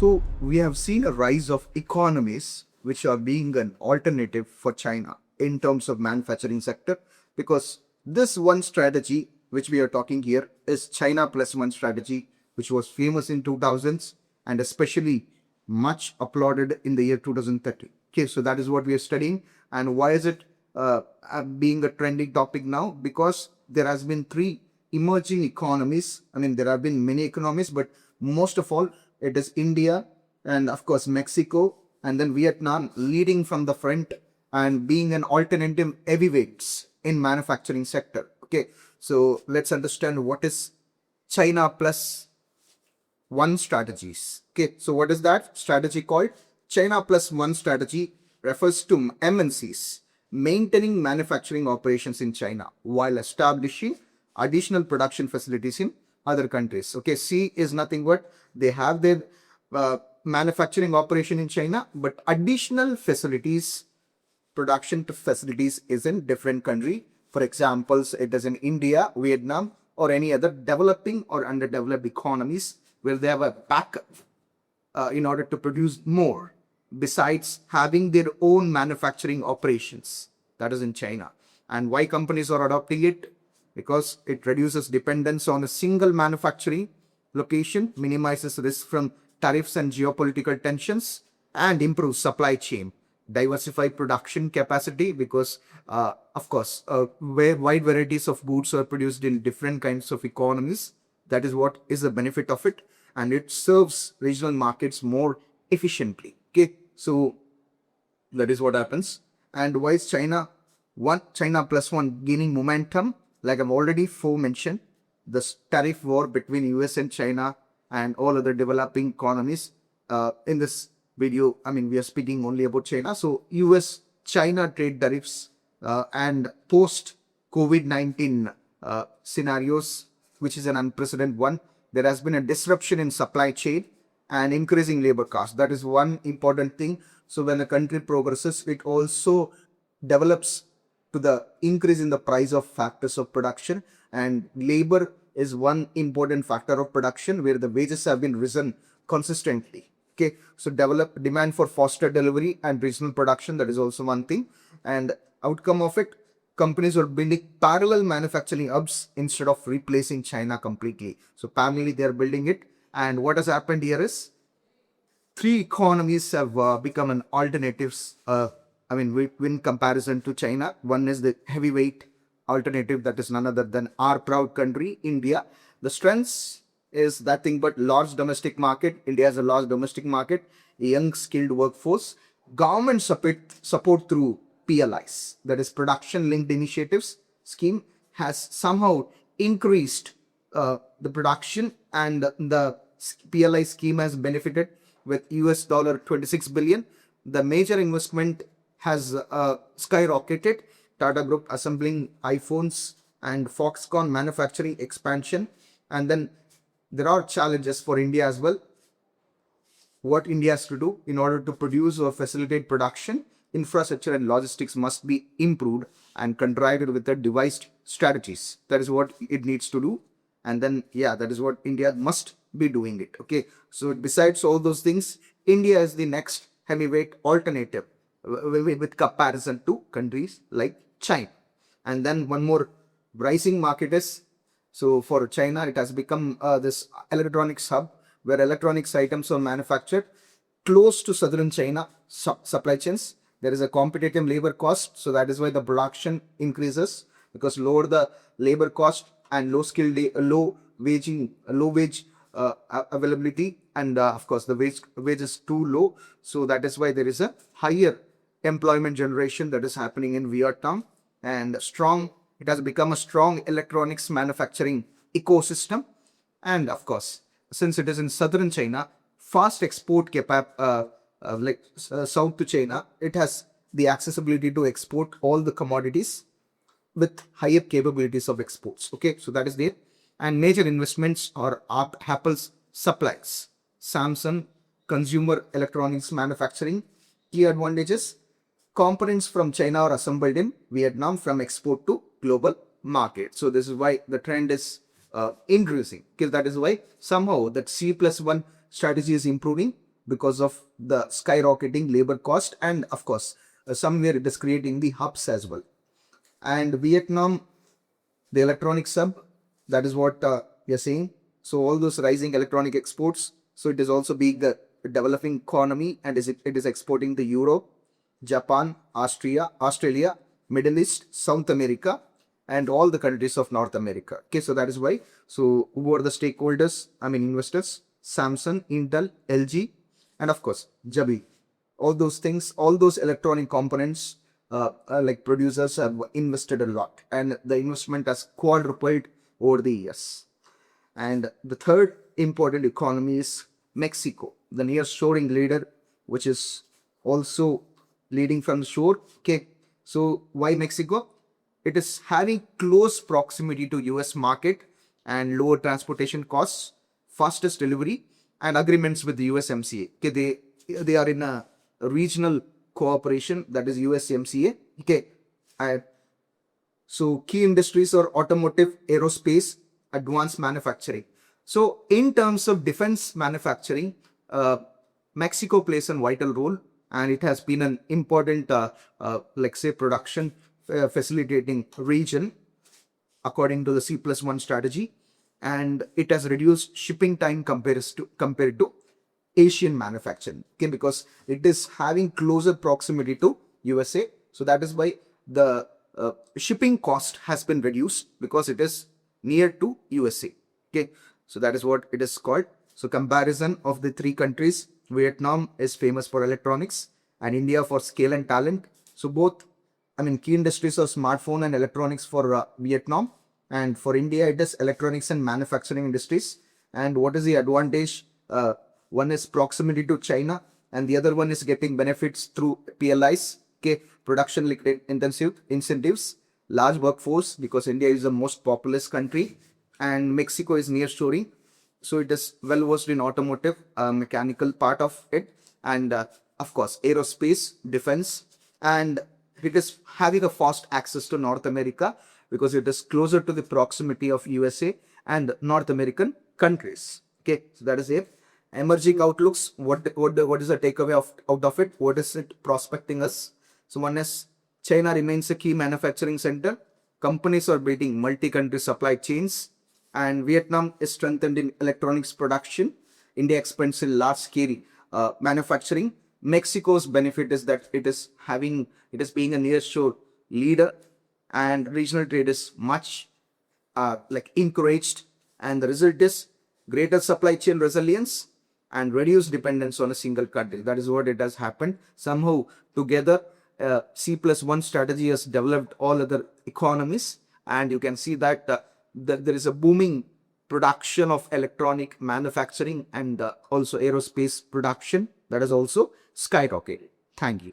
So we have seen a rise of economies which are being an alternative for China in terms of manufacturing sector, because this one strategy which we are talking here is China plus one strategy, which was famous in 2000s and especially much applauded in the year 2030. Okay, so that is what we are studying. And why is it being a trending topic now? Because there has been three emerging economies. I mean, there have been many economies, but most of all, it is India and of course Mexico and then Vietnam leading from the front and being an alternative heavyweights in manufacturing sector. Okay, so let's understand what is China plus one strategies. Okay, so what is that strategy called? China plus one strategy refers to MNCs maintaining manufacturing operations in China while establishing additional production facilities in other countries. Okay, C is nothing but they have their manufacturing operation in China, but additional facilities, production facilities is in different country. For examples, it is in India, Vietnam, or any other developing or underdeveloped economies where they have a backup in order to produce more, besides having their own manufacturing operations. That is in China. And why companies are adopting it? Because it reduces dependence on a single manufacturing location, minimizes risk from tariffs and geopolitical tensions, and improves supply chain. Diversify production capacity because, of course, where wide varieties of goods are produced in different kinds of economies. That is what is the benefit of it. And it serves regional markets more efficiently. Okay, so that is what happens. And why is China plus one gaining momentum? Like I've already mentioned, the tariff war between US and China and all other developing economies. In this video, I mean, we are speaking only about China. So US-China trade tariffs and post-COVID-19 scenarios, which is an unprecedented one. There has been a disruption in supply chain and increasing labor costs. That is one important thing. So when a country progresses, it also develops to the increase in the price of factors of production, and labor is one important factor of production where the wages have been risen consistently. Okay, so develop demand for faster delivery and regional production. That is also one thing. And outcome of it, companies are building parallel manufacturing hubs instead of replacing China completely. So parallelly they are building it. And what has happened here is three economies have become an alternatives. In comparison to China, one is the heavyweight alternative, that is none other than our proud country, India. The strengths is that thing but large domestic market. India has a large domestic market, a young skilled workforce, government support through PLIs, that is production linked initiatives scheme, has somehow increased the production, and the PLI scheme has benefited with US dollar 26 billion. The major investment has skyrocketed. Tata Group assembling iPhones and Foxconn manufacturing expansion. And then there are challenges for India as well. What India has to do in order to produce or facilitate production, infrastructure and logistics must be improved and contracted with the devised strategies. That is what it needs to do. And then, yeah, that is what India must be doing it. Okay, so besides all those things, India is the next heavyweight alternative with comparison to countries like China. And then one more rising market is, so for China, it has become this electronics hub where electronics items are manufactured close to southern China supply chains. There is a competitive labor cost, so that is why the production increases, because lower the labor cost and low wage availability, and of course the wage is too low, so that is why there is a higher employment generation that is happening in Vietnam. And it has become a strong electronics manufacturing ecosystem. And of course, since it is in southern China, fast export south to China, it has the accessibility to export all the commodities with higher capabilities of exports. Okay, so that is there. And major investments are Apple's supplies, Samsung consumer electronics manufacturing. Key advantages: components from China are assembled in Vietnam from export to global market. So this is why the trend is increasing, because that is why somehow that C plus one strategy is improving. because of the skyrocketing labor cost, and of course somewhere it is creating the hubs as well. And Vietnam, the electronic sub, that is what we are saying. So all those rising electronic exports, so it is also being a developing economy, and it is exporting to Europe, Japan, Australia, Middle East, South America, and all the countries of North America. Okay, so that is why. So who are the stakeholders? I mean investors: Samsung, Intel, LG, and of course Jabi. All those things, all those electronic components, like producers have invested a lot, and the investment has quadrupled over the years. And the third important economy is Mexico, the near-shoring leader, which is also leading from the shore. Okay, so why Mexico? It is having close proximity to US market and lower transportation costs, fastest delivery, and agreements with the USMCA. Okay, they are in a regional cooperation, that is USMCA. Okay, and so key industries are automotive, aerospace, advanced manufacturing. So in terms of defense manufacturing, Mexico plays a vital role, and it has been an important, like say, production facilitating region according to the C+1 strategy, and it has reduced shipping time compared to Asian manufacturing. Okay, because it is having closer proximity to USA, so that is why the shipping cost has been reduced because it is near to USA. Okay, so that is what it is called. So comparison of the three countries: Vietnam is famous for electronics, and India for scale and talent. So both, I mean, key industries are smartphone and electronics for Vietnam, and for India it is electronics and manufacturing industries. And what is the advantage? One is proximity to China, and the other one is getting benefits through PLIs. Okay, production linked intensive incentives, large workforce because India is the most populous country, and Mexico is near shoring, so it is well versed in automotive, mechanical part of it, and of course aerospace, defense, and it is having a fast access to North America because it is closer to the proximity of USA and North American countries. Okay, so that is it. Emerging outlooks. What is the takeaway out of it? What is it prospecting us? So one is China remains a key manufacturing center. Companies are building multi-country supply chains, and Vietnam is strengthened in electronics production. India expands in large-scale manufacturing. Mexico's benefit is that it is being a nearshore leader, and regional trade is much like encouraged, and the result is greater supply chain resilience and reduced dependence on a single country. That is what it has happened. Somehow together, C+1 strategy has developed all other economies, and you can see that there is a booming production of electronic manufacturing, and also aerospace production that is also skyrocketed. Thank you.